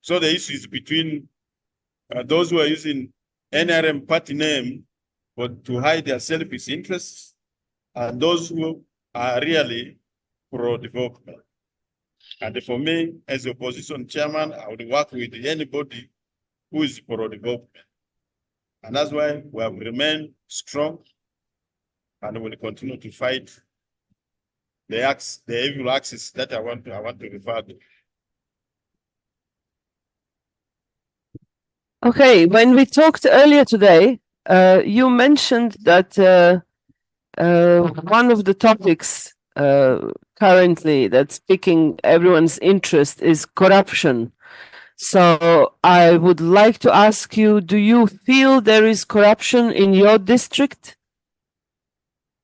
So the issue is between those who are using NRM party name to hide their selfish interests and those who are really pro-development. And for me, as opposition chairman, I would work with anybody who is pro-development. And that's why we have remained strong and will continue to fight the evil axis that I want to refer to. Okay, when we talked earlier today, you mentioned that one of the topics currently that's piquing everyone's interest is corruption. So I would like to ask you, do you feel there is corruption in your district?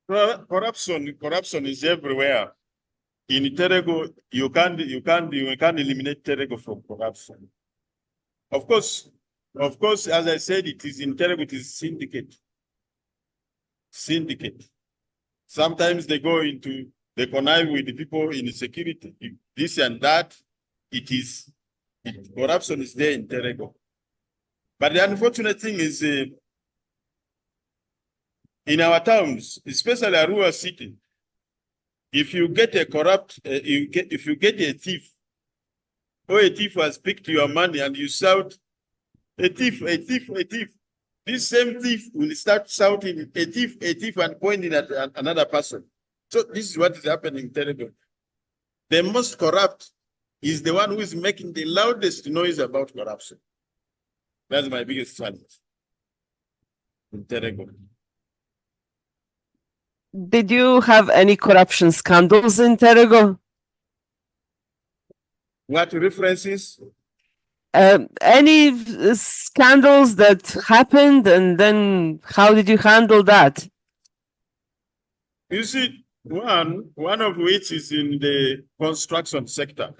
Corruption is everywhere. In Terego, you can't eliminate Terego from corruption. Of course, as I said, it is in Terego, it is syndicate. Sometimes they connive with the people in security, this and that. Corruption is there in Terego. But the unfortunate thing is, in our towns, especially a rural city, if you get a if you get a thief, or a thief has picked your money and you shout, a thief, a thief, a thief, this same thief will start shouting, a thief, and pointing at another person. So this is what is happening terribly. The most corrupt is the one who is making the loudest noise about corruption. That's my biggest challenge in Terego. Did you have any corruption scandals in Terego? What references? Any scandals that happened, and then how did you handle that? You see, one of which is in the construction sector,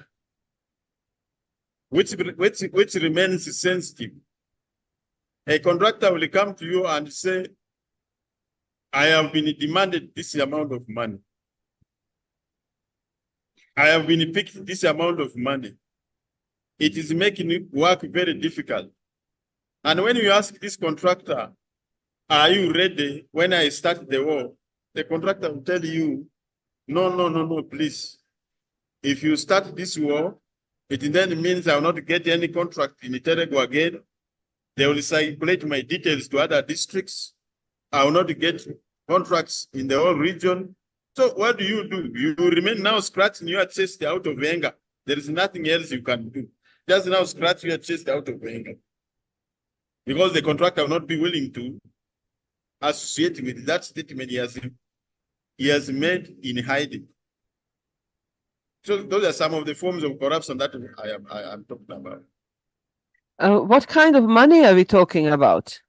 which remains sensitive. A contractor will come to you and say, I have been demanded this amount of money. I have been picked this amount of money. It is making work very difficult. And when you ask this contractor, are you ready when I start the war? The contractor will tell you, no, please. If you start this war, it then means I will not get any contract in Terego again. They will circulate my details to other districts. I will not get contracts in the whole region. So what do? You remain now scratching your chest out of anger. There is nothing else you can do. Just now scratch your chest out of anger. Because the contractor will not be willing to associate with that statement he has made in hiding. So those are some of the forms of corruption that I am talking about. What kind of money are we talking about?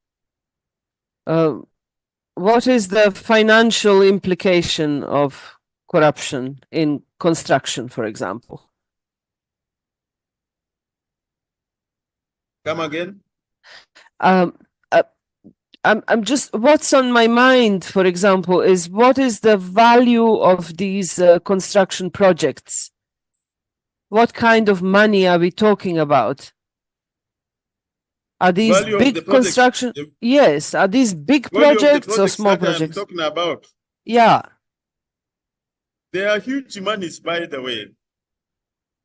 What is the financial implication of corruption in construction, for example? Come again? I'm just, what's on my mind, for example, is what is the value of these construction projects? What kind of money are we talking about? Are these big construction? Yes. Are these big projects or small projects? I'm talking about. Yeah. They are huge monies, by the way.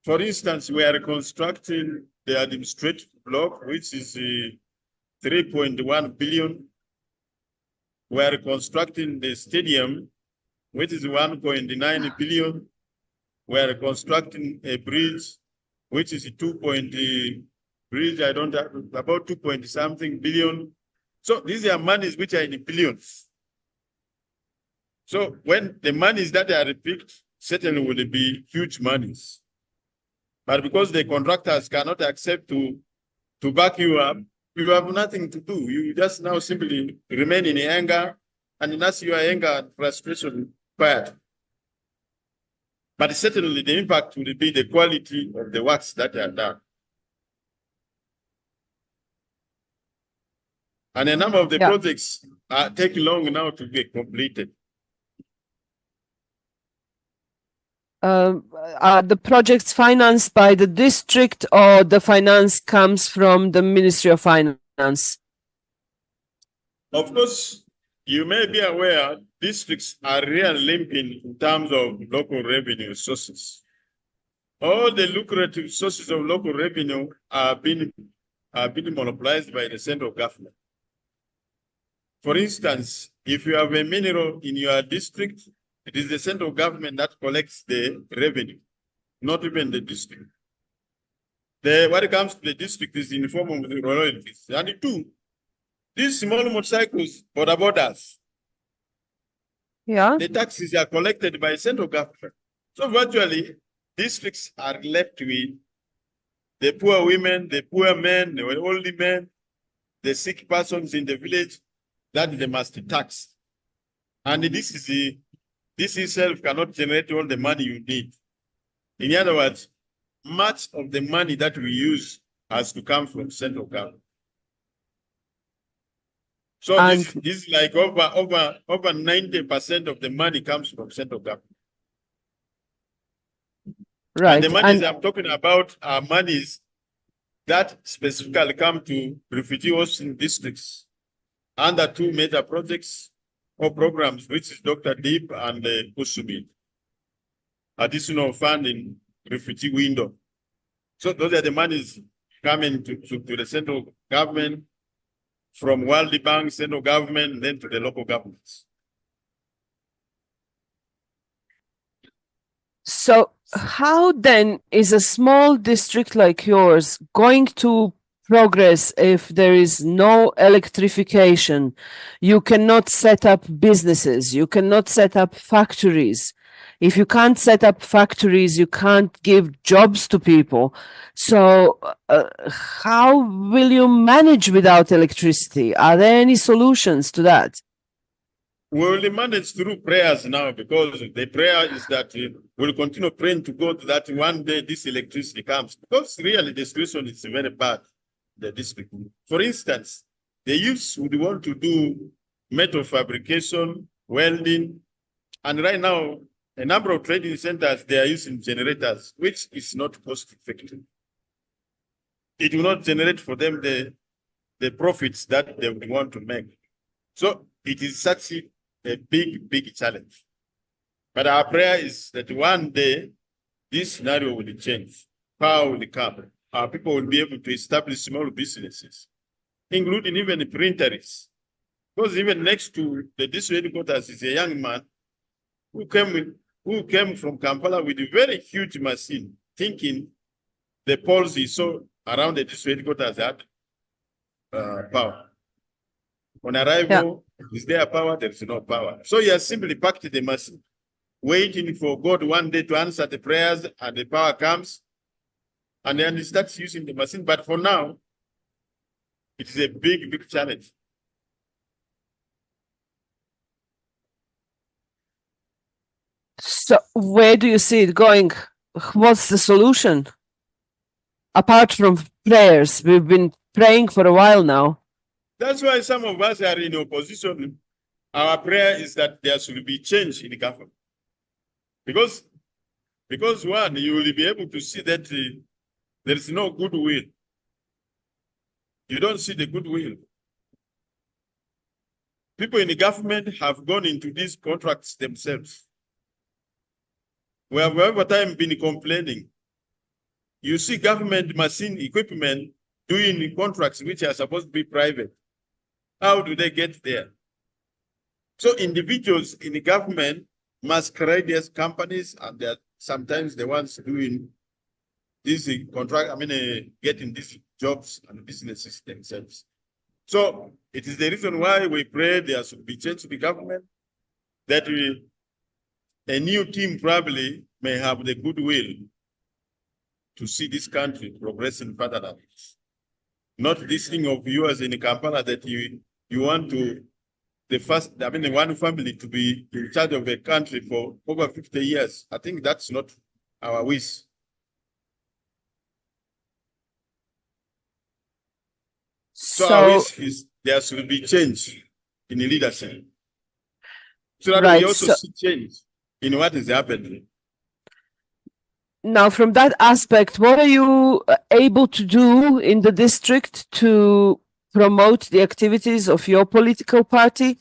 For instance, we are constructing the administrative block, which is 3.1 billion. We are constructing the stadium, which is 1.9 billion. We are constructing a bridge, which is bridge, I don't have, about 2.something billion. So these are monies which are in billions. So when the monies that are picked, certainly will be huge monies. But because the contractors cannot accept to back you up, you have nothing to do. You just now simply remain in anger, and that's your anger and frustration quiet. But certainly the impact will be the quality of the works that are done. And a number of the projects are taking long now to be completed. are the projects financed by the district or the finance comes from the Ministry of Finance? Of course, you may be aware districts are really limping in terms of local revenue sources. All the lucrative sources of local revenue are being monopolized by the central government. For instance, if you have a mineral in your district, it is the central government that collects the revenue, not even the district. What comes to the district is in the form of the royalties. And two, these small motorcycles, border borders, Yeah. the taxes are collected by central government. So virtually, districts are left with the poor women, the poor men, the old men, the sick persons in the village that they must tax. And this itself cannot generate all the money you need. In other words, much of the money that we use has to come from central government. So this is like over 90% of the money comes from central government. Right. And the monies I'm talking about are monies that specifically come to refugee hosting districts under two major projects or programs, which is Dr. Deep and Kusumi. Additional funding, refugee window. So those are the monies coming to the central government from World Bank, central government, then to the local governments. So how then is a small district like yours going to progress if there is no electrification? You cannot set up businesses, you cannot set up factories. If you can't set up factories, you can't give jobs to people. So how will you manage without electricity? Are there any solutions to that? We will manage through prayers now, because the prayer is that we'll continue praying to God that one day this electricity comes, because really the situation is very bad in the district. For instance, the youths would want to do metal fabrication, welding, and right now a number of trading centers, they are using generators, which is not cost effective. It will not generate for them the profits that they would want to make. So it is such a big challenge. But our prayer is that one day this scenario will change. Power will come. Our people will be able to establish small businesses, including even printers. Because even next to the district headquarters is a young man who came from Kampala with a very huge machine, thinking the poles he saw around the district headquarters had power. On arrival, is there power? There is no power. So he has simply packed the machine, waiting for God one day to answer the prayers, and the power comes, and then he starts using the machine. But for now, it is a big challenge. So where do you see it going? What's the solution? Apart from prayers, we've been praying for a while now. That's why some of us are in opposition. Our prayer is that there should be change in the government. Because one, you will be able to see that there is no goodwill. You don't see the goodwill. People in the government have gone into these contracts themselves. We have over time been complaining. You see government machine equipment doing contracts which are supposed to be private. How do they get there? So individuals in the government masquerade as companies, and they're sometimes the ones doing this contract, getting these jobs and businesses themselves. So it is the reason why we pray there should be change to the government, that a new team probably may have the goodwill to see this country progressing further than this. Not this thing of yours in Kampala that you want to, the one family to be in charge of a country for over 50 years. I think that's not our wish. So our wish is there should be change in the leadership, so that we also see change in what is happening. Now, from that aspect, what are you able to do in the district to promote the activities of your political party?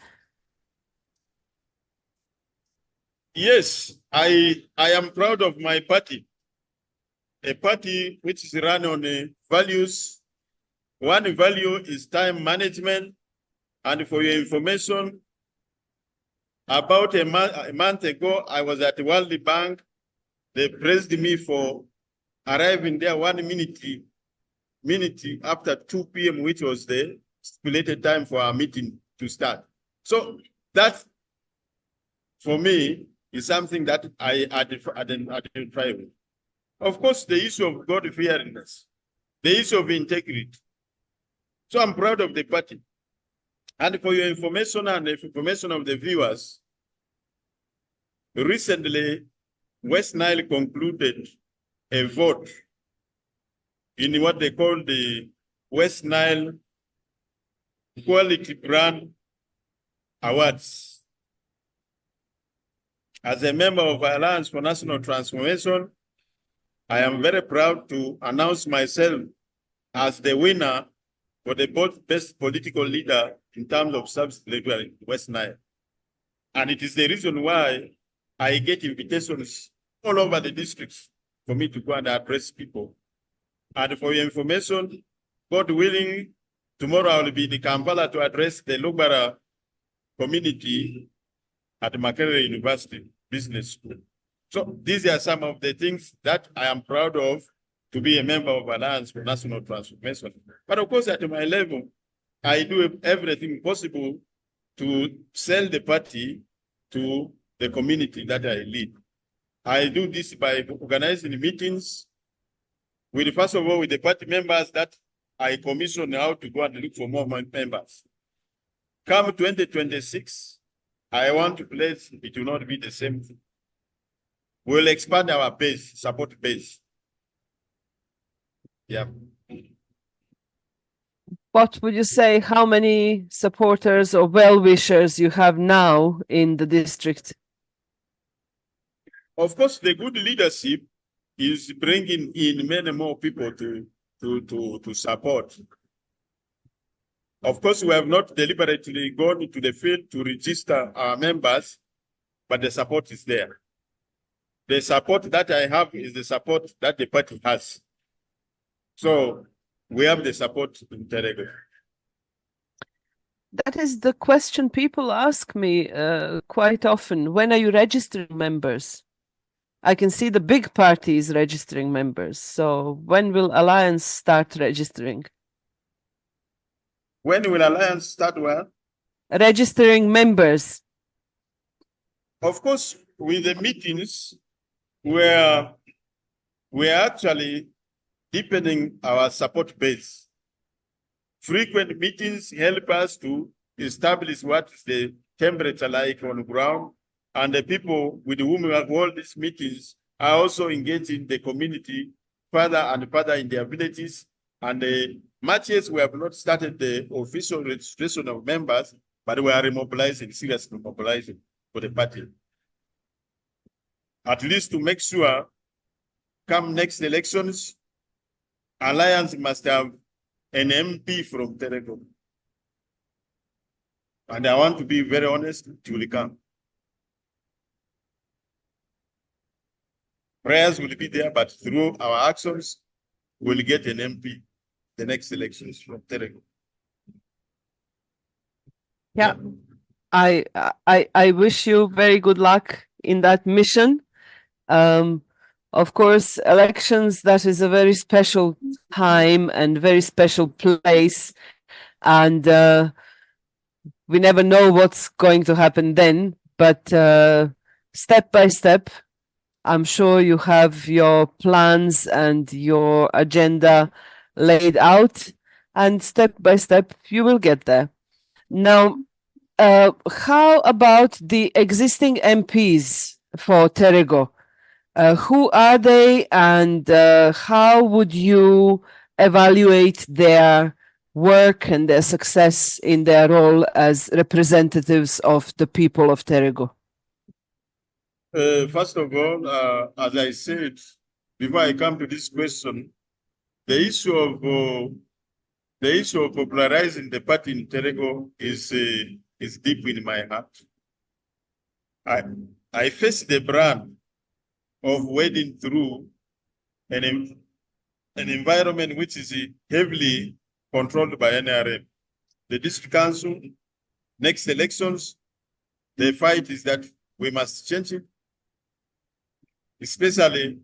Yes, I am proud of my party, a party which is run on values. One value is time management. And for your information, about a month ago, I was at the World Bank. They praised me for arriving there 1 minute after 2 p.m., which was the stipulated time for our meeting to start. So that, for me, is something that I identify with. Of course, the issue of God-fearingness, the issue of integrity. So I'm proud of the party. And for your information and the information of the viewers, recently, West Nile concluded a vote in what they call the West Nile Quality Brand Awards. As a member of Alliance for National Transformation, I am very proud to announce myself as the winner for the best political leader in terms of service delivery in West Nile. And it is the reason why I get invitations all over the districts for me to go and address people. And for your information, God willing, tomorrow I will be in Kampala to address the Lugbara community at Makerere University Business School. So these are some of the things that I am proud of to be a member of Alliance for National Transformation. But of course, at my level, I do everything possible to sell the party to the community that I lead. I do this by organizing meetings with, first of all, with the party members that I commission how to go and look for more members. Come 2026, I want to place, it will not be the same thing. We'll expand our base, support base. Yeah. What would you say, how many supporters or well-wishers you have now in the district? Of course, the good leadership is bringing in many more people to support. Of course, we have not deliberately gone into the field to register our members, but the support is there. The support that I have is the support that the party has. So we have the support in Terego. That is the question people ask me quite often. When are you registering members? I can see the big parties registering members. So when will Alliance start registering? When will Alliance start where? Registering members. Of course, with the meetings where we are actually deepening our support base. Frequent meetings help us to establish what is the temperature like on the ground, and the people with whom we have held these meetings are also engaging the community further and further in their villages. And much as we have not started the official registration of members, but we are remobilizing, seriously mobilizing for the party. At least to make sure, come next elections, Alliance must have an MP from Terego. And I want to be very honest, it will come. Prayers will be there, but through our actions, we'll get an MP the next elections from Terego. Yeah. I wish you very good luck in that mission. Of course, elections, that is a very special time and very special place. And we never know what's going to happen then. But step by step, I'm sure you have your plans and your agenda laid out. And step by step, you will get there. Now, how about the existing MPs for Terego? Who are they, and how would you evaluate their work and their success in their role as representatives of the people of Terego? First of all, as I said, before I come to this question, the issue of popularizing the party in Terego is deep in my heart. I face the brand of wading through an environment which is heavily controlled by NRM. The district council, next elections, the fight is that we must change it, especially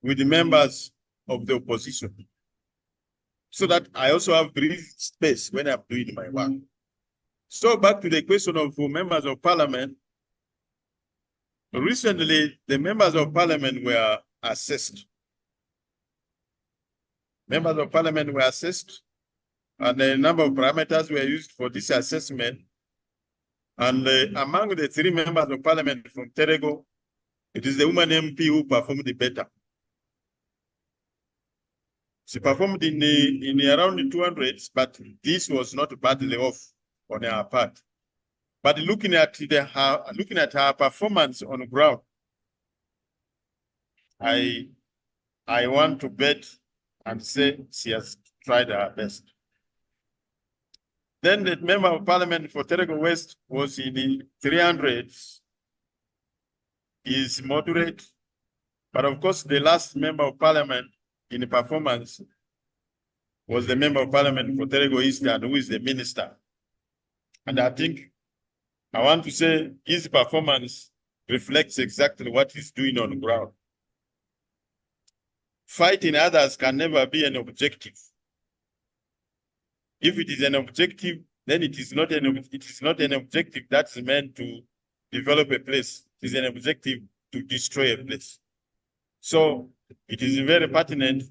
with the members of the opposition, so that I also have breathing space when I'm doing my work. So back to the question of members of parliament. Recently, the members of parliament were assessed. Members of parliament were assessed, and a number of parameters were used for this assessment. And among the 3 members of parliament from Terego, it is the woman MP who performed the better. She performed in around the 200s, but this was not badly off on her part. But looking at her performance on the ground, I want to bet and say she has tried her best. Then the member of parliament for Terego West was in the 300s. He is moderate, but of course the last member of parliament in the performance was the member of parliament for Terego Eastern, who is the minister. And I think I want to say his performance reflects exactly what he's doing on the ground. Fighting others can never be an objective. If it is an objective, then it is not an objective that's meant to develop a place. It is an objective to destroy a place. So it is very pertinent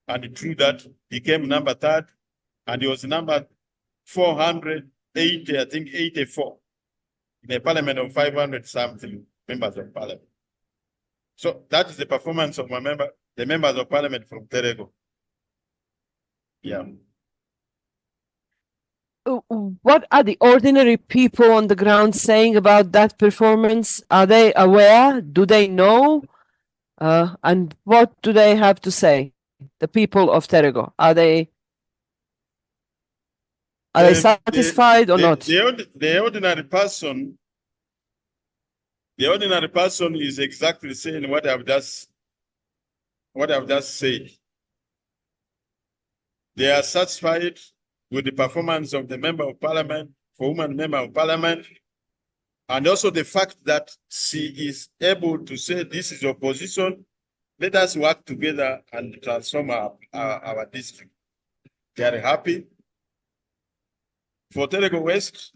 and true that he came number 3rd, and he was number 480, I think 84, in a parliament of 500 something members of parliament. So that is the performance of the members of parliament from Terego. Yeah. What are the ordinary people on the ground saying about that performance? Are they aware? Do they know? And what do they have to say? The people of Terego, are they satisfied or not? The ordinary person is exactly saying what I've just said. They are satisfied with the performance of the member of parliament, for woman member of parliament, and also the fact that she is able to say, this is opposition, let us work together and transform our district. They are happy. For Terego West,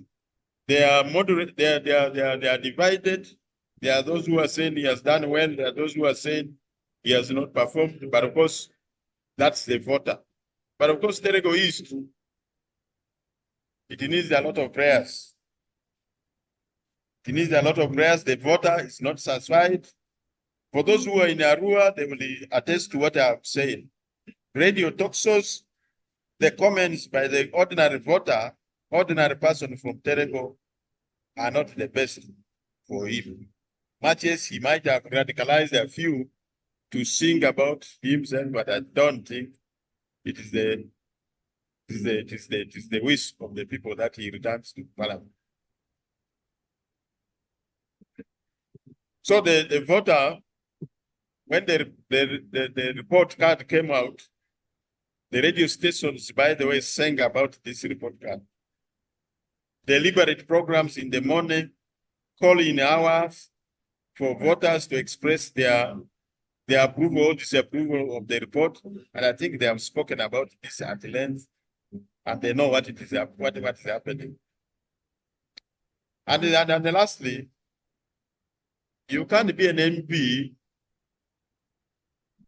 they are moderate, they are divided. There are those who are saying he has done well, there are those who are saying he has not performed, but of course, that's the voter. But of course, Terego East, it needs a lot of prayers. It needs a lot of prayers. The voter is not satisfied. For those who are in Arua, they will attest to what I have said. Radio talk shows, the comments by the ordinary voter, ordinary person from Terego, are not the best for him. Much as he might have radicalized a few to sing about himself, but I don't think it is the wish of the people that he returns to parliament. So the voter, when the report card came out, the radio stations, by the way, sang about this report card. Deliberate programs in the morning, call-in hours for voters to express their approval or disapproval of the report. And I think they have spoken about this at length, and they know what is happening. And lastly, you can't be an MP.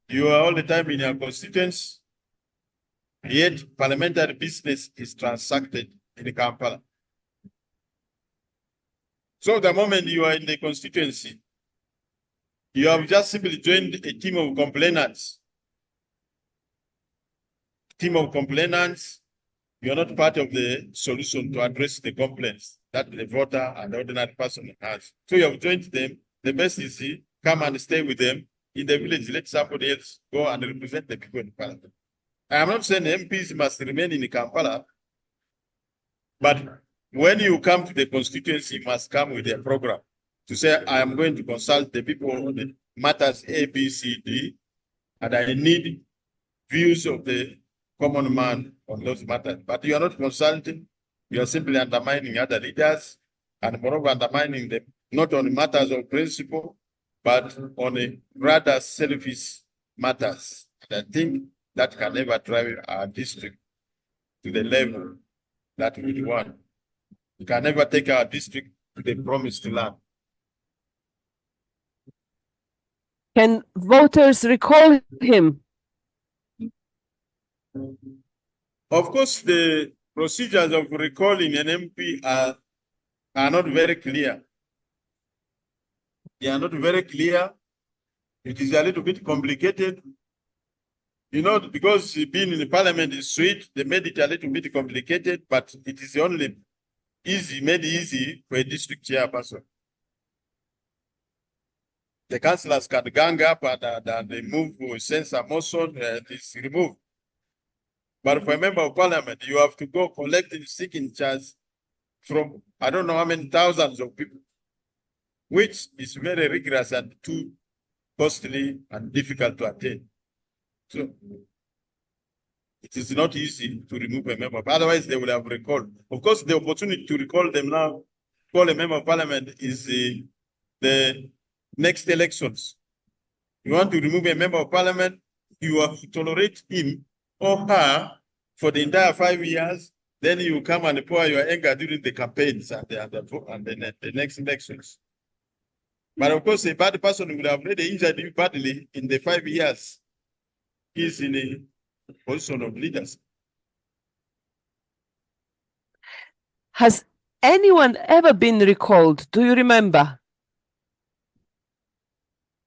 You are all the time in your constituency, yet parliamentary business is transacted in Kampala. So the moment you are in the constituency, you have just simply joined a team of complainants. Team of complainants, you are not part of the solution to address the complaints that the voter and the ordinary person has. So you have joined them. The best is come and stay with them in the village, let somebody else go and represent the people in Parliament. I am not saying MPs must remain in Kampala, but when you come to the constituency, you must come with a program to say, I am going to consult the people on the matters A, B, C, D, and I need views of the common man on those matters. But you are not consulting, you are simply undermining other leaders, and moreover undermining them, not on matters of principle, but on a rather selfish matters. And I think that can never drive our district to the level that we want. We can never take our district to the promised land. Can voters recall him? Of course, the procedures of recalling an MP are not very clear. They are not very clear. It is a little bit complicated. You know, because being in the parliament is sweet, they made it a little bit complicated, but it is only made easy for a district chairperson. The councillors can gang up and they move censor motion, it's removed. But for a member of parliament, you have to go collecting signatures from, I don't know how many thousands of people, which is very rigorous and too costly and difficult to attain. So it is not easy to remove a member. Otherwise, they would have recalled. Of course, the opportunity to recall them now, call a member of parliament, is the next elections. You want to remove a member of parliament, you have to tolerate him or her for the entire 5 years. Then you come and pour your anger during the campaigns and the next elections. But of course, a bad person would have already injured you badly in the 5 years. He's in a position of leaders. Has anyone ever been recalled? Do you remember?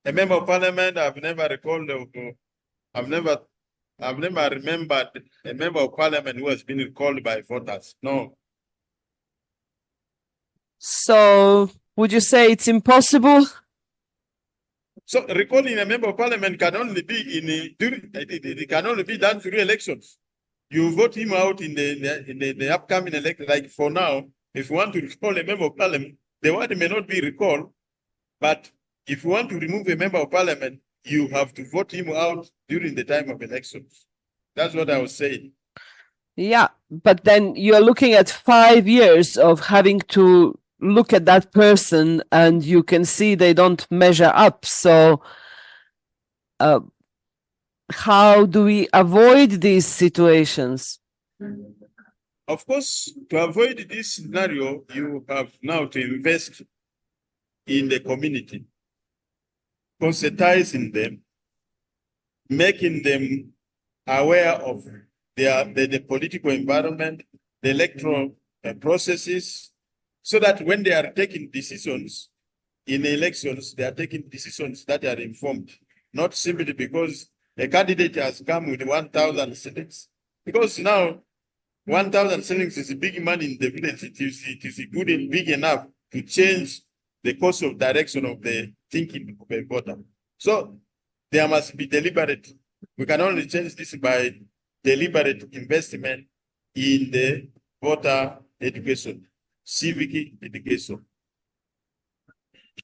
A member of parliament, I've never recalled. I've never remembered a member of parliament who has been recalled by voters. No. So would you say it's impossible? So recalling a member of parliament can only be it can only be done through elections. You vote him out in the upcoming election. Like for now, if you want to recall a member of parliament, the word may not be recalled, but if you want to remove a member of parliament, you have to vote him out during the time of elections. That's what I was saying. Yeah, but then you're looking at 5 years of having to look at that person and you can see they don't measure up. So how do we avoid these situations? Of course, to avoid this scenario, you have now to invest in the community, conscientizing them, making them aware of the political environment, the electoral processes, so that when they are taking decisions in elections, they are taking decisions that are informed, not simply because a candidate has come with 1,000 shillings. Because now 1,000 shillings is big money in the village. It is good and big enough to change the course of direction of the thinking of a voter. So there must be deliberate. We can only change this by deliberate investment in the voter education, civic education.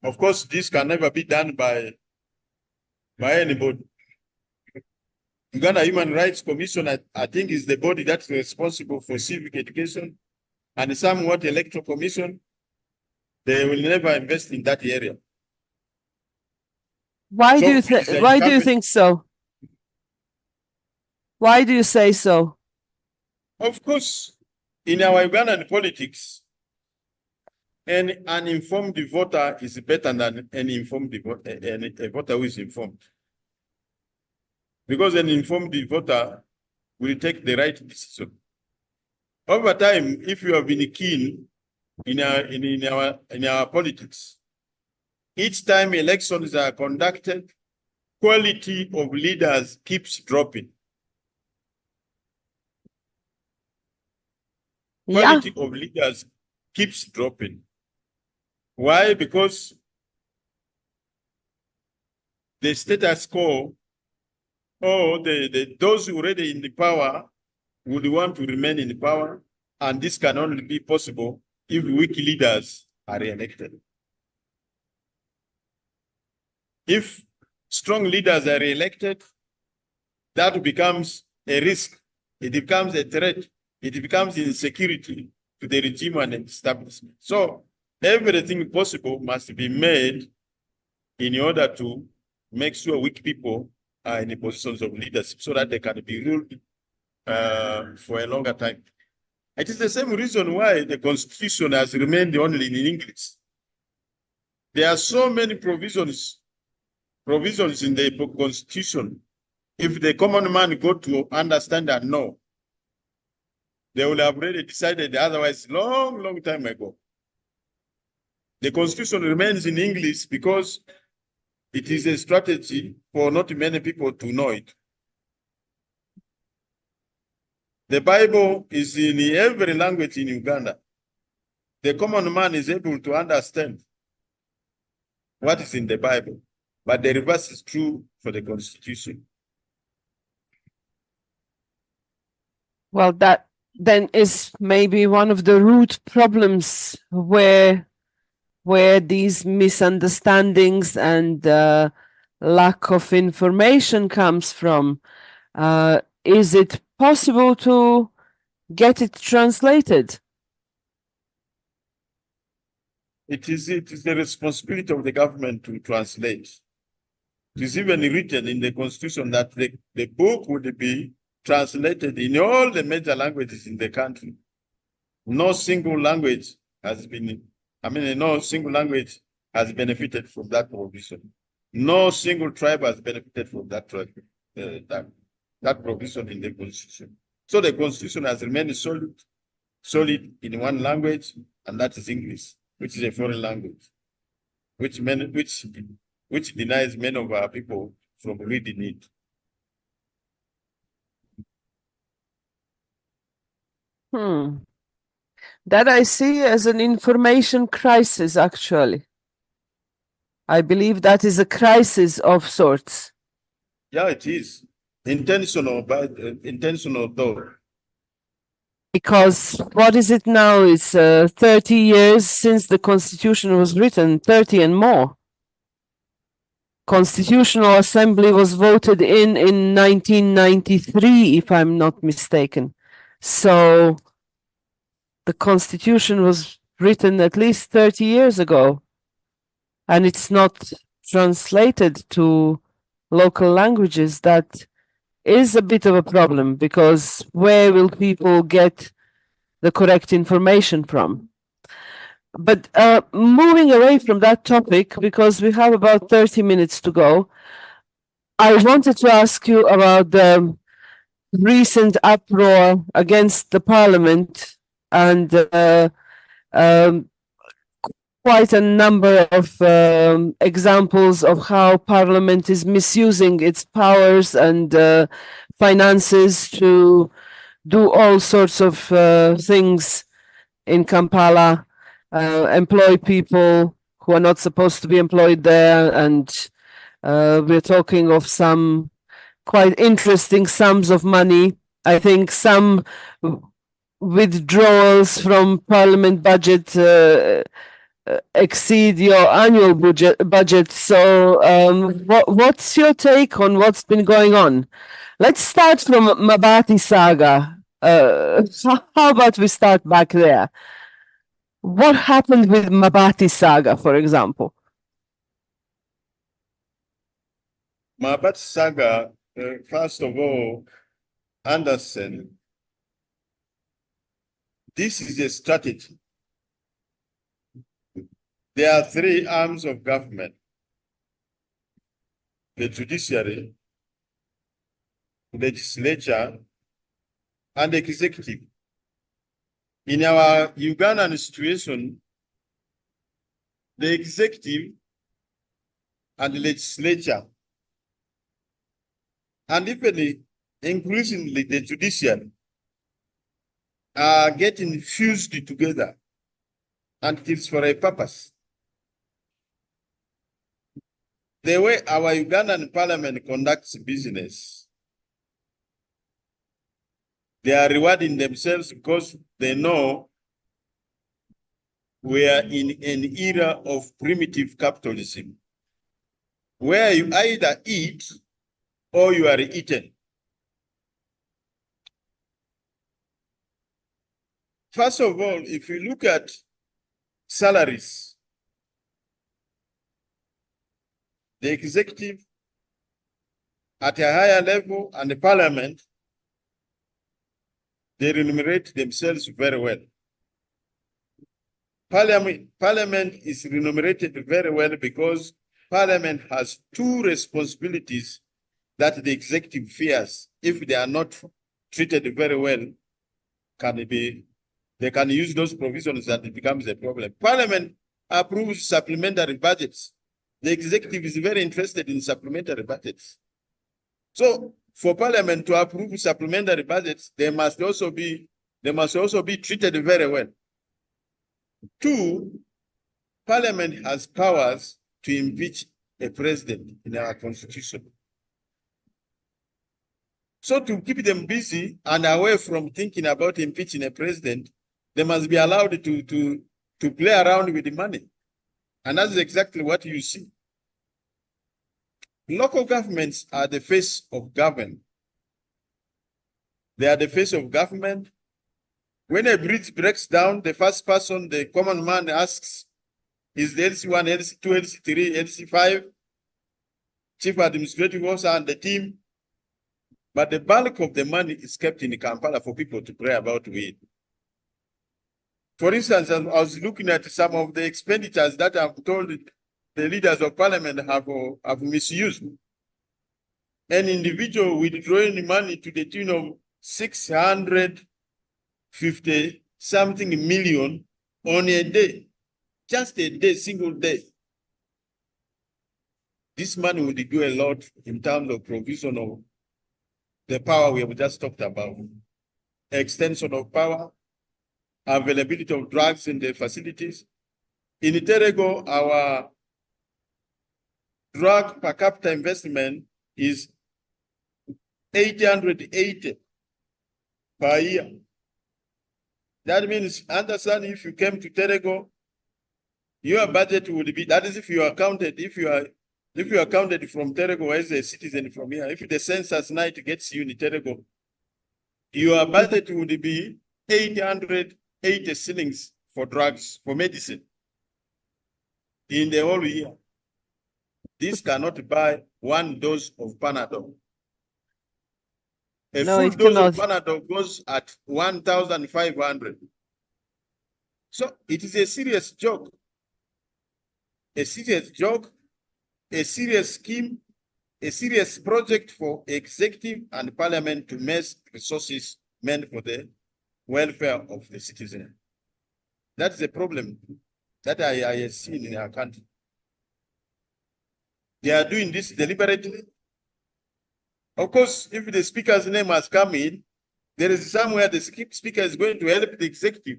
Of course, this can never be done by anybody. Uganda Human Rights Commission, I think, is the body that's responsible for civic education, and somewhat electoral commission. They will never invest in that area. Why do you think so? Why do you say so? Of course, in our Ugandan politics, an uninformed voter is better than an informed voter, a voter who is informed. Because an informed voter will take the right decision. Over time, if you have been keen in our politics, each time elections are conducted, quality of leaders keeps dropping. Quality of leaders keeps dropping. Why? Because the status quo or those who are already in the power would want to remain in the power, and this can only be possible if weak leaders are elected. If strong leaders are elected, that becomes a risk. It becomes a threat. It becomes insecurity to the regime and establishment. So everything possible must be made in order to make sure weak people are in the positions of leadership so that they can be ruled for a longer time. It is the same reason why the Constitution has remained only in English. There are so many provisions in the Constitution. If the common man got to understand and know, they will have already decided otherwise long time ago. The Constitution remains in English because it is a strategy for not many people to know it. The Bible is in every language in Uganda. The common man is able to understand what is in the Bible, but the reverse is true for the Constitution. Well, that then is maybe one of the root problems where these misunderstandings and lack of information comes from. Is it possible to get it translated? It is the responsibility of the government to translate. It is even written in the Constitution that the book would be translated in all the major languages in the country. No single language has benefited from that provision. No single tribe has benefited from that provision in the Constitution. So the Constitution has remained solid in one language, and that is English, which is a foreign language, which denies many of our people from reading it. That I see as an information crisis, actually. I believe that is a crisis of sorts. Yeah, it is. Intentional though. Because what is it now? It's 30 years since the Constitution was written, 30 and more. Constitutional Assembly was voted in 1993, if I'm not mistaken. So the Constitution was written at least 30 years ago, and it's not translated to local languages. That is a bit of a problem, because where will people get the correct information from? But moving away from that topic, because we have about 30 minutes to go, I wanted to ask you about the recent uproar against the parliament and quite a number of examples of how parliament is misusing its powers and finances to do all sorts of things in Kampala, employ people who are not supposed to be employed there, and we're talking of some quite interesting sums of money. I think some withdrawals from parliament budget exceed your annual budget. So what's your take on what's been going on? Let's start from Mabati Saga. How about we start back there? What happened with Mabati Saga, for example? Mabati Saga, first of all, Andersen, this is a strategy. There are three arms of government: the judiciary, legislature, and executive. In our Ugandan situation, the executive and the legislature, and even increasingly the judiciary, are getting fused together, and it's for a purpose. the way our Ugandan parliament conducts business, they are rewarding themselves because they know we are in an era of primitive capitalism, where you either eat or you are eaten. First of all, if you look at salaries, the executive at a higher level and the parliament, they remunerate themselves very well. Parliament is remunerated very well because parliament has two responsibilities that the executive fears. If they are not treated very well, they can use those provisions that it becomes a problem. Parliament approves supplementary budgets. The executive is very interested in supplementary budgets. So for parliament to approve supplementary budgets, they must also be treated very well. Two, parliament has powers to impeach a president in our constitution. So to keep them busy and away from thinking about impeaching a president, they must be allowed to play around with the money. And that's exactly what you see. Local governments are the face of government. They are the face of government. When a bridge breaks down, the first person, the common man, asks, is the LC1, LC2, LC3, LC5, chief administrative officer and the team. But the bulk of the money is kept in Kampala for people to pray about with. For instance, I was looking at some of the expenditures that I'm told the leaders of parliament have misused. An individual withdrawing money to the tune of 650-something million on a day, just a day, single day. This money would do a lot in terms of provision of the power we have just talked about. Extension of power, availability of drugs in the facilities. In Terego, our drug per capita investment is 880 per year. That means, Andersen, if you came to Terego, your budget would be, that is if you are counted, if you are counted from Terego as a citizen from here, if the census night gets you in Terego, your budget would be 880 shillings for drugs, for medicine in the whole year. This cannot buy one dose of Panadol. A full dose of Panadol goes at 1,500. So it is a serious joke. A serious joke, a serious scheme, a serious project for executive and parliament to mess resources meant for the welfare of the citizen. That's the problem that I have seen in our country. They are doing this deliberately. Of course, if the speaker's name has come in, there is somewhere the speaker is going to help the executive.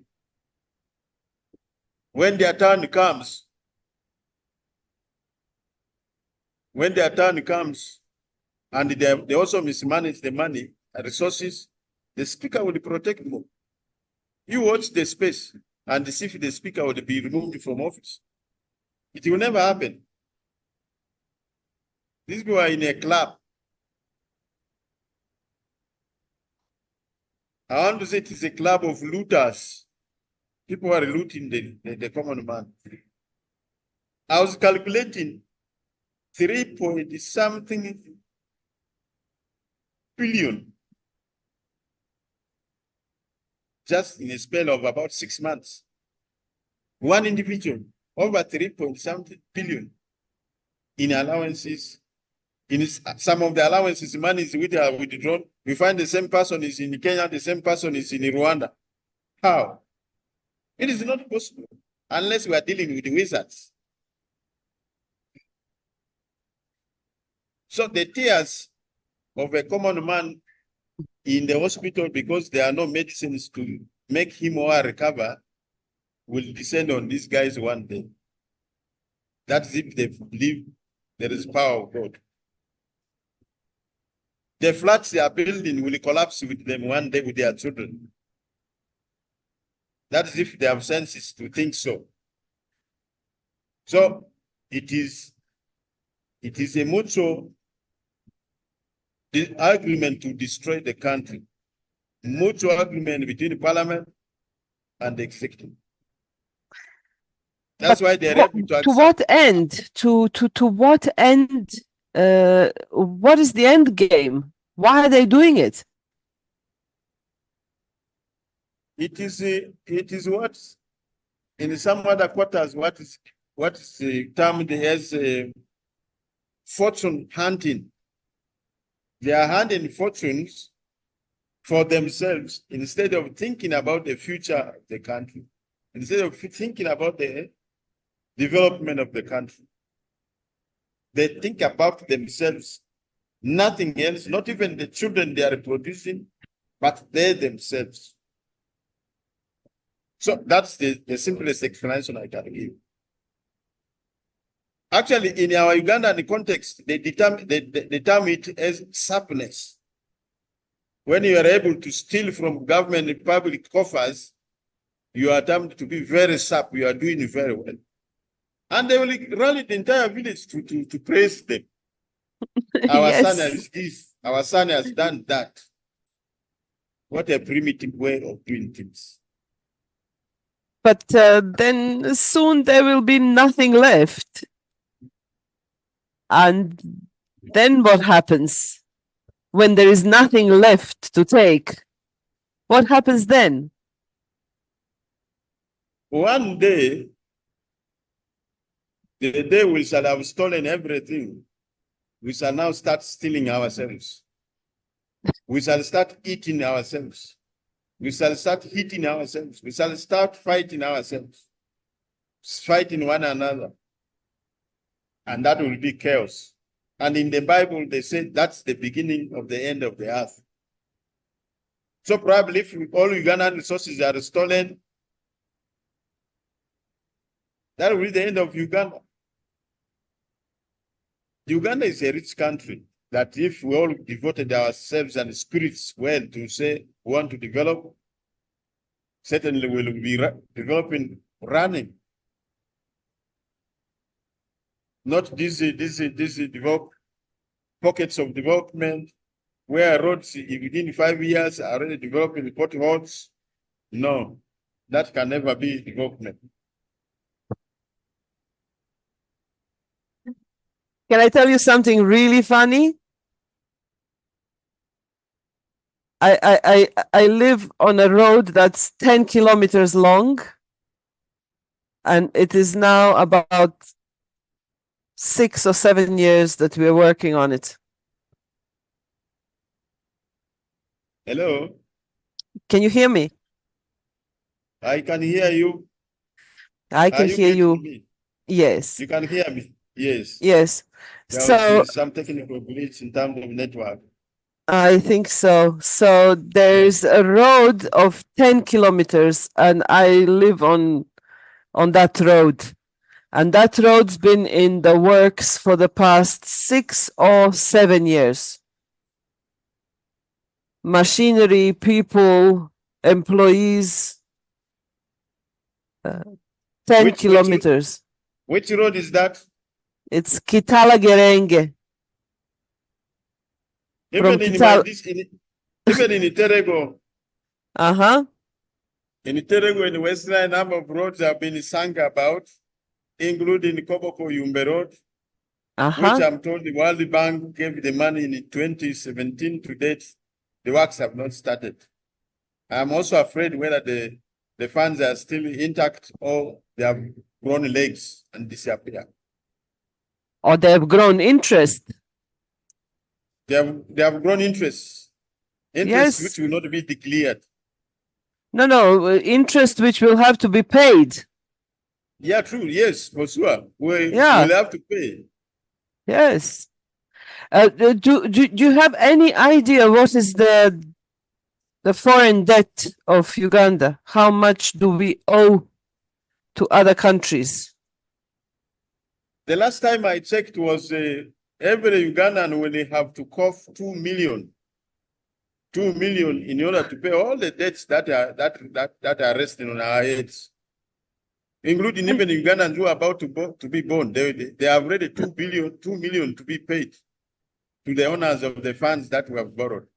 When their turn comes, and they also mismanage the money and resources, the speaker will protect them. You watch the space and see if the speaker will be removed from office. It will never happen. These people are in a club. I want to say it is a club of looters. People are looting the common man. I was calculating 3-point-something billion just in a spell of about 6 months. One individual, over 3-point-something billion in allowances. In some of the allowances, money is withdrawn. We find the same person is in Kenya, the same person is in Rwanda. How? It is not possible unless we are dealing with the wizards. So the tears of a common man in the hospital because there are no medicines to make him or her recover will descend on these guys one day. That's if they live there is power of God. The flats they are building will collapse with them one day with their children. That is if they have senses to think so. So it is a mutual agreement to destroy the country. Mutual agreement between the parliament and the executive. That's why they're able to accept. To what end? To what end? What is the end game? Why are they doing it? It is what in some other quarters what is termed as fortune hunting. They are hunting fortunes for themselves instead of thinking about the future of the country, instead of thinking about the development of the country. They think about themselves, nothing else, not even the children they are producing, but they themselves. So that's the simplest explanation I can give. Actually, in our Ugandan context, they term it as sapness. When you are able to steal from government and public coffers, you are termed to be very sap. You are doing very well. And they will rally the entire village to praise them. Our Yes. son has this, our son has done that. What a primitive way of doing things. But then soon there will be nothing left. And then what happens when there is nothing left to take? What happens then? One day, the day we shall have stolen everything, we shall now start stealing ourselves. We shall start eating ourselves. We shall start hitting ourselves. We shall start fighting ourselves, fighting one another. And that will be chaos. And in the Bible, they say that's the beginning of the end of the earth. So probably if all Ugandan resources are stolen, that will be the end of Uganda. Uganda is a rich country that if we all devoted ourselves and spirits well to say we want to develop, certainly we will be developing, running. Not these pockets of development where roads within 5 years are already developing potholes. No, that can never be development. Can I tell you something really funny? I live on a road that's 10 kilometers long, and it is now about 6 or 7 years that we're working on it. Hello? Can you hear me? I can hear you. I can hear getting you. me? Yes. You can hear me? Yes. Yes. There was So some technical glitch in terms of network. I think so. So there's a road of 10 kilometers, and I live on that road. And that road's been in the works for the past 6 or 7 years. Machinery, people, employees, 10 kilometers. Which road is that? It's Kitala Gerenge. Even From in Kital- even in Terego, Uh-huh. in Terego, in the Western, a number of roads have been sung about, including Koboko Yumbe Road, which Uh-huh. I'm told the World Bank gave the money in 2017 to date. The works have not started. I'm also afraid whether the funds are still intact or they have grown legs and disappear. Or they've grown interest. They have grown interest Yes. which will not be declared. No, interest which will have to be paid. Yeah, true. Yes, for sure. We'll have to pay. Yes. Do you have any idea what is the foreign debt of Uganda? How much do we owe to other countries? The last time I checked was every Ugandan when they have to cough 2 million in order to pay all the debts that are resting on our heads, including even Ugandans who are about to be born. They have already 2 million to be paid to the owners of the funds that we have borrowed.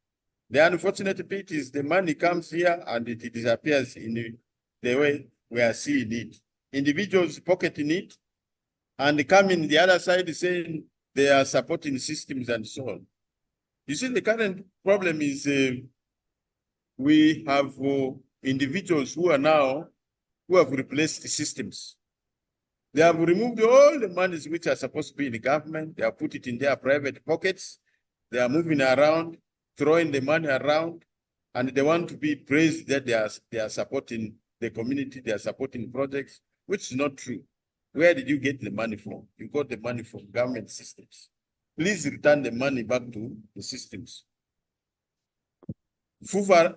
The unfortunate bit is the money comes here and it disappears in the way we are seeing it. Individuals pocketing it and coming the other side saying they are supporting systems and so on. You see, the current problem is we have individuals who have replaced the systems. They have removed all the monies which are supposed to be in the government. They have put it in their private pockets. They are moving around, throwing the money around, and they want to be praised that they are supporting the community, they are supporting projects, which is not true. Where did you get the money from? You got the money from government systems. Please return the money back to the systems. FUFA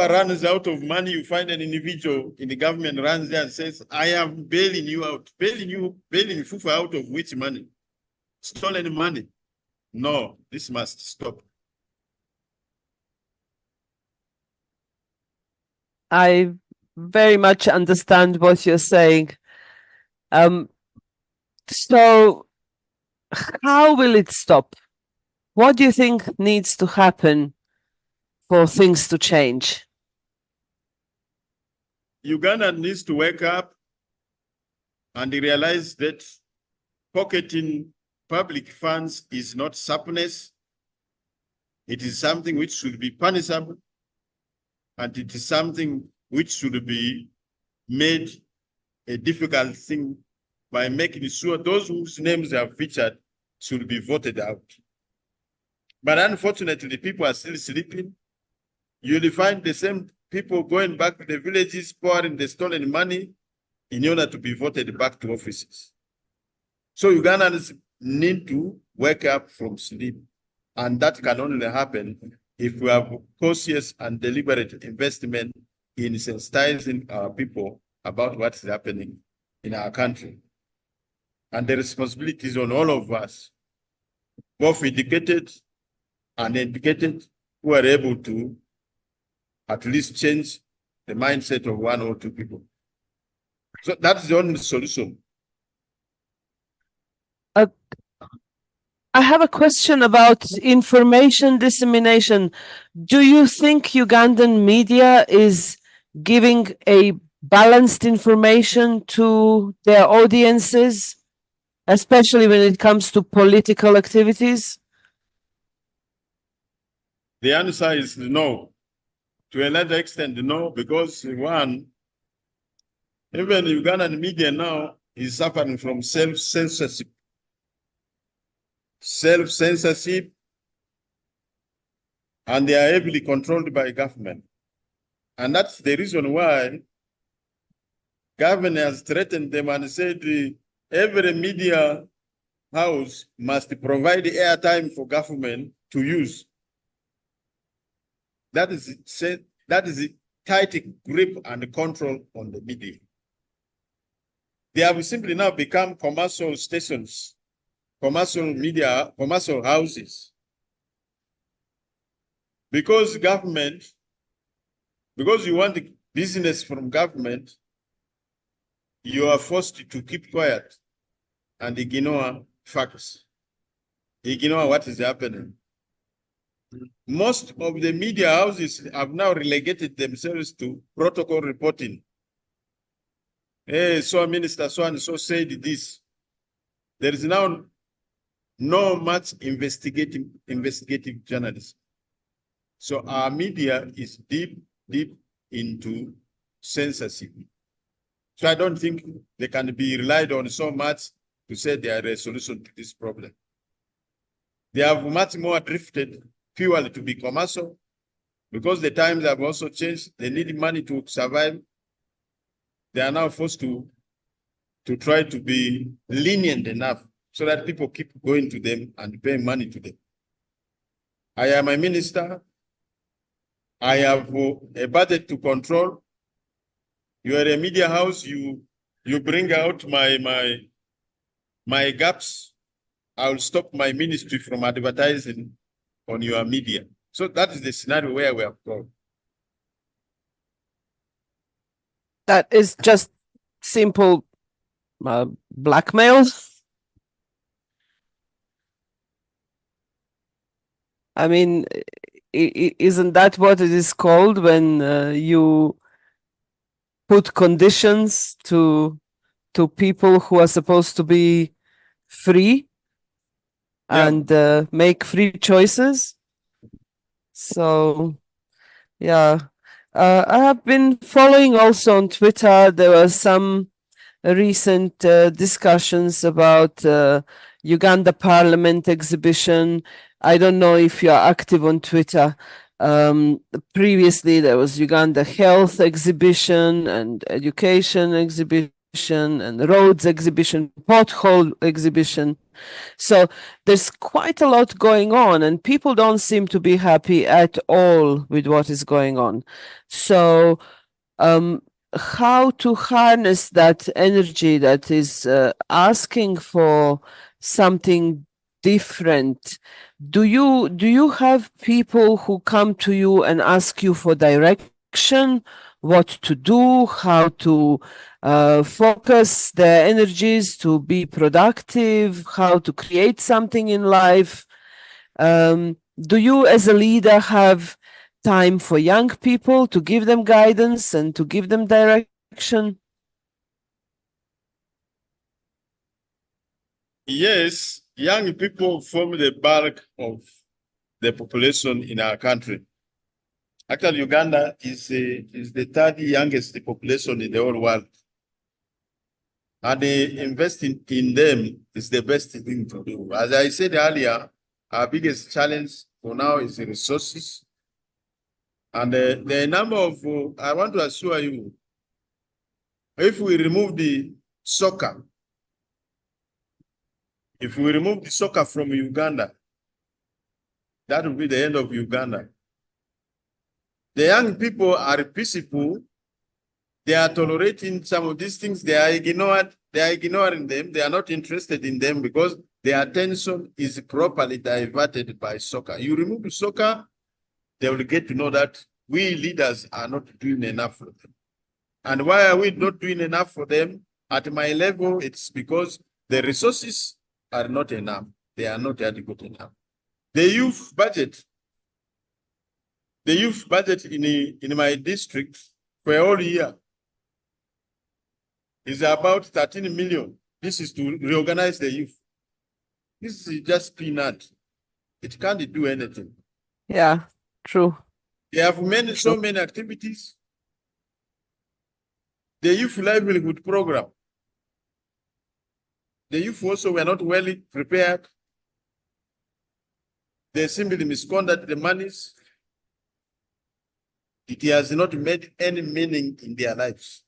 runs out of money. You find an individual in the government runs there and says, I am bailing you out. Bailing FUFA out of which money? Stolen money. No, this must stop. I very much understand what you're saying. So how will it stop? What do you think needs to happen for things to change? Uganda needs to wake up and realize that pocketing public funds is not sapness. It is something which should be punishable, and it is something which should be made a difficult thing by making sure those whose names are featured should be voted out. But unfortunately, people are still sleeping. You'll find the same people going back to the villages, pouring the stolen money in order to be voted back to offices. So Ugandans need to wake up from sleep. And that can only happen if we have cautious and deliberate investment in sensitizing our people about what is happening in our country. And the responsibility is on all of us, both educated and educated, who are able to at least change the mindset of one or two people. So that's the only solution. I have a question about information dissemination. Do you think Ugandan media is giving a balanced information to their audiences, especially when it comes to political activities? The answer is no. To another extent, no, because one, even Ugandan media now is suffering from self-censorship. Self-censorship, and they are heavily controlled by government. And that's the reason why government has threatened them and said every media house must provide airtime for government to use. That is a tight grip and control on the media. They have simply now become commercial stations, commercial media, commercial houses. Because you want the business from government, you are forced to keep quiet and ignore facts, ignore what is happening. Most of the media houses have now relegated themselves to protocol reporting. Hey, so Minister so and so said this. There is now no much investigative journalism. So our media is deep into censorship. So I don't think they can be relied on so much to say they are a solution to this problem. They have much more drifted purely to be commercial, because the times have also changed. They need money to survive. They are now forced to try to be lenient enough so that people keep going to them and paying money to them. I am a minister. I have a budget to control. You are a media house. You bring out my my gaps, I will stop my ministry from advertising on your media. So that is the scenario where we have gone. That is just simple blackmail. I mean, isn't that what it is called when you put conditions to people who are supposed to be free and make free choices? So, yeah. I have been following also on Twitter. There were some recent discussions about Uganda Parliament exhibition. I don't know if you're active on Twitter. Previously, there was Uganda Health exhibition and education exhibition and roads exhibition, pothole exhibition. So there's quite a lot going on, and people don't seem to be happy at all with what is going on. So how to harness that energy that is asking for something different? Do you have people who come to you and ask you for direction, what to do, how to focus their energies to be productive, how to create something in life? Do you as a leader have time for young people to give them guidance and to give them direction? Yes, young people form the bulk of the population in our country. Actually, Uganda is the third youngest population in the whole world. And investing in them is the best thing to do. As I said earlier, our biggest challenge for now is the resources. And the number of, I want to assure you, if we remove the soccer, from Uganda, that will be the end of Uganda. The young people are peaceful. They are tolerating some of these things. They are ignored. They are ignoring them. They are not interested in them because their attention is properly diverted by soccer. You remove soccer, they will get to know that we leaders are not doing enough for them. And why are we not doing enough for them? At my level, it's because the resources are not enough. They are not adequate enough. The youth budget in my district for a whole year is about 13 million. This is to reorganize the youth. This is just peanut. It can't do anything. Yeah, true. They have so many activities. The youth livelihood program. The youth also were not well prepared. They simply misconduct the monies. It has not made any meaning in their lives.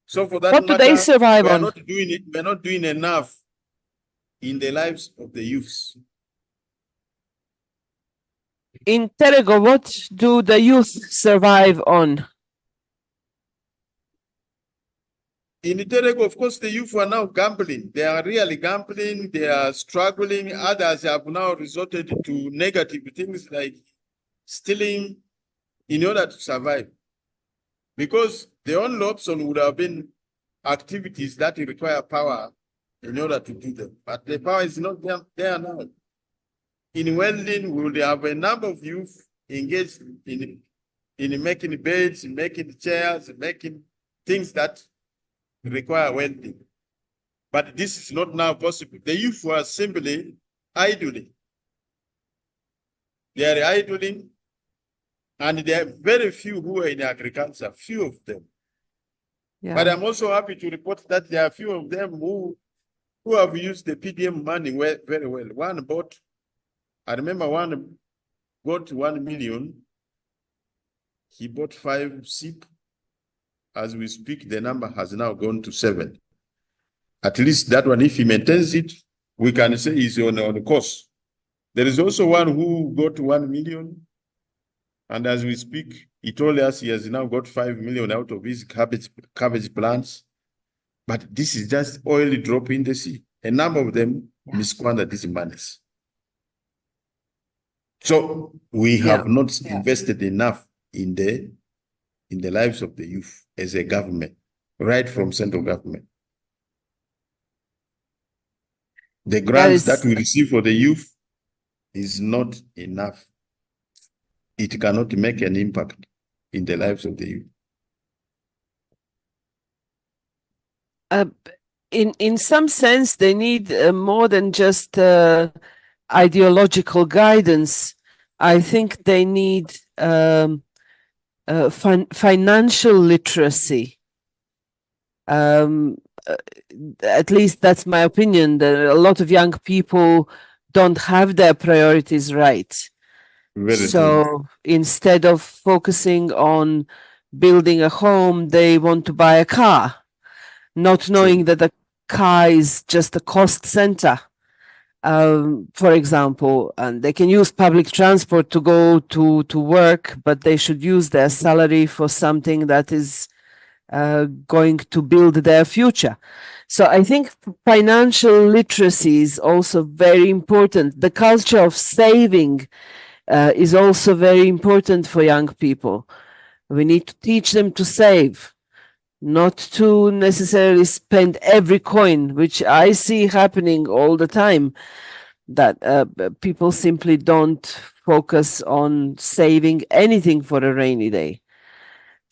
So for that what matter, do they survive on? We're not doing enough in the lives of the youths. In Terego, what do the youth survive on? In Terego, of course, the youth are now gambling. They are really gambling. They are struggling. Others have now resorted to negative things like stealing in order to survive. Because the only option would have been activities that require power in order to do them. But the power is not there now. In welding, we will have a number of youth engaged in making beds, making chairs, making things that require welding. But this is not now possible. The youth were simply idling. They are idling, and there are very few who are in agriculture, few of them. Yeah. But I'm also happy to report that there are few of them who have used the PDM money very well. I remember one got 1 million. He bought 5 sheep. As we speak, the number has now gone to 7. At least that one, if he maintains it, we can say he's on the course. There is also one who got 1 million. And as we speak, he told us he has now got 5 million out of his cabbage plants. But this is just oil drop in the sea. A number of them misquander these monies. So we have not invested enough in the lives of the youth as a government, right from central government. The grants that we receive for the youth is not enough. It cannot make an impact in the lives of the youth. In some sense, they need more than just ideological guidance. I think they need financial literacy. At least that's my opinion, that a lot of young people don't have their priorities right. So instead of focusing on building a home, they want to buy a car, not knowing that the car is just a cost center, for example, and they can use public transport to go to work, but they should use their salary for something that is going to build their future. So I think financial literacy is also very important. The culture of saving is also very important for young people. We need to teach them to save, not to necessarily spend every coin, which I see happening all the time, that people simply don't focus on saving anything for a rainy day.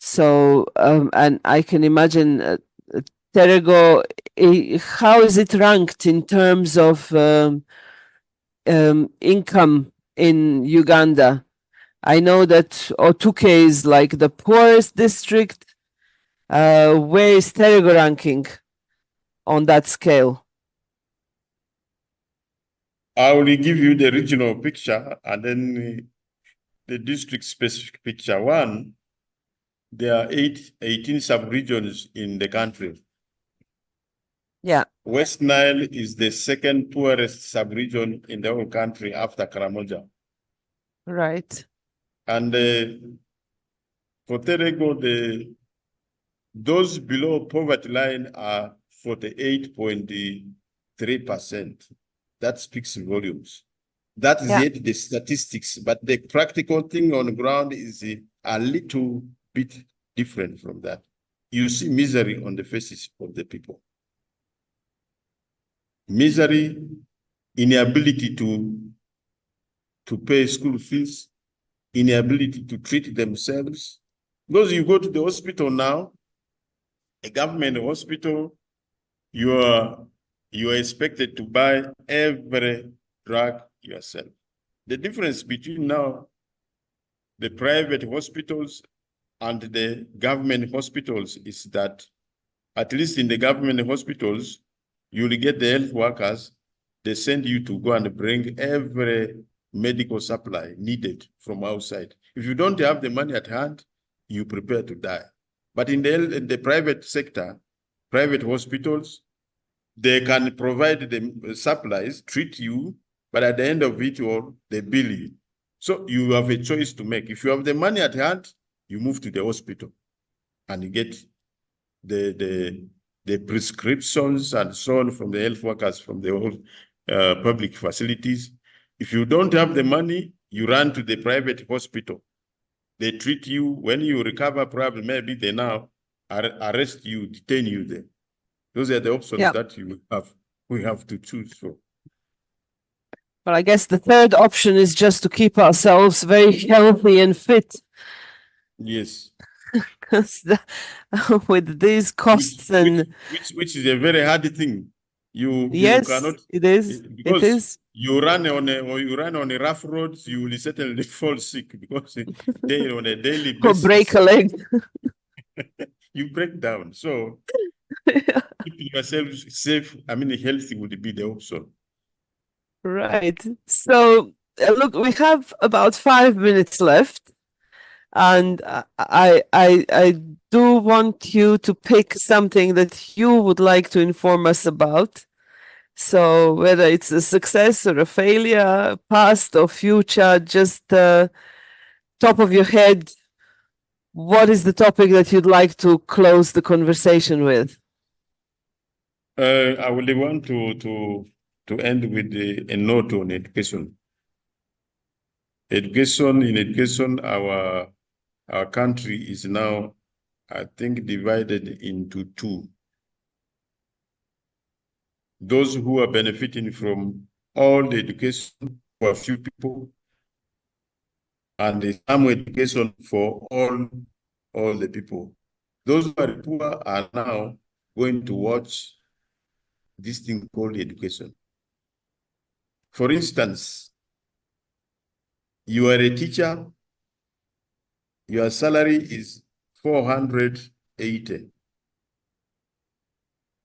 So, and I can imagine, Terego, how is it ranked in terms of income in Uganda? I know that Otuke is like the poorest district. Where is Terego ranking on that scale? I will give you the regional picture and then the district specific picture. One, there are 18 sub-regions in the country. Yeah. West Nile is the second poorest sub-region in the whole country after Karamoja. Right. And for Terego, those below poverty line are 48.3%. That speaks volumes. That is yet the statistics, but the practical thing on the ground is a little bit different from that. You see misery on the faces of the people. Misery, inability to pay school fees, inability to treat themselves. Because you go to the hospital now, a government hospital, you are expected to buy every drug yourself. The difference between now the private hospitals and the government hospitals is that, at least in the government hospitals, you will get the health workers, they send you to go and bring every medical supply needed from outside. If you don't have the money at hand, you prepare to die. But in the private sector, private hospitals, they can provide the supplies, treat you, but at the end of it all, they bill you. So you have a choice to make. If you have the money at hand, you move to the hospital and you get the prescriptions and so on from the health workers, from the whole public facilities. If you don't have the money, you run to the private hospital. They treat you. When you recover, probably maybe they now arrest you, detain you there. Those are the options that we have to choose for. Well, I guess the third option is just to keep ourselves very healthy and fit. Yes. Because with these costs which is a very hard thing. You cannot. It is. Because it is. You run on a rough roads, you will certainly fall sick because on a daily basis. Or break a leg. You break down. So keeping yourself safe, healthy would be the option. Right. So look, we have about 5 minutes left, and I do want you to pick something that you would like to inform us about. So whether it's a success or a failure, past or future, just top of your head, what is the topic that you'd like to close the conversation with? I will want to end with a note on education. In education, our country is now, I think, divided into two. Those who are benefiting from all the education for a few people, and some education for all the people. Those who are poor are now going to watch this thing called education. For instance, you are a teacher, your salary is 480.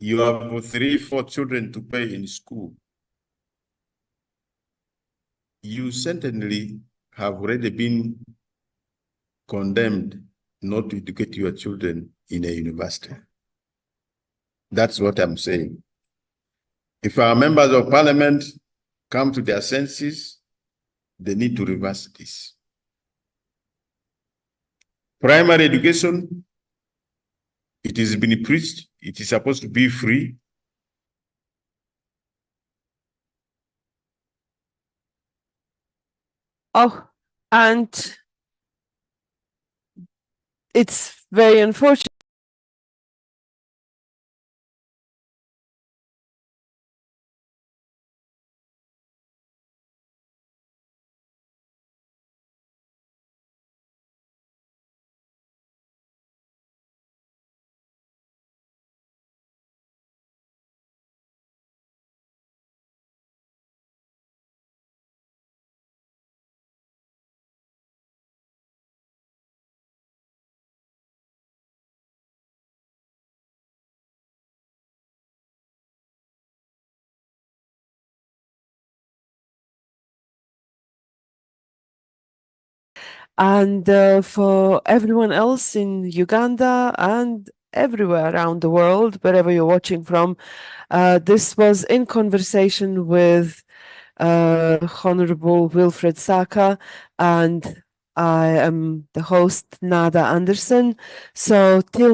You have 3, 4 children to pay in school. You certainly have already been condemned not to educate your children in a university. That's what I'm saying. If our members of parliament come to their senses, they need to reverse this. Primary education, it has been preached, it is supposed to be free. Oh, and it's very unfortunate. And for everyone else in Uganda and everywhere around the world, wherever you're watching from, this was In Conversation with Honorable Wilfred Saka, and I am the host, Nada Andersen. So till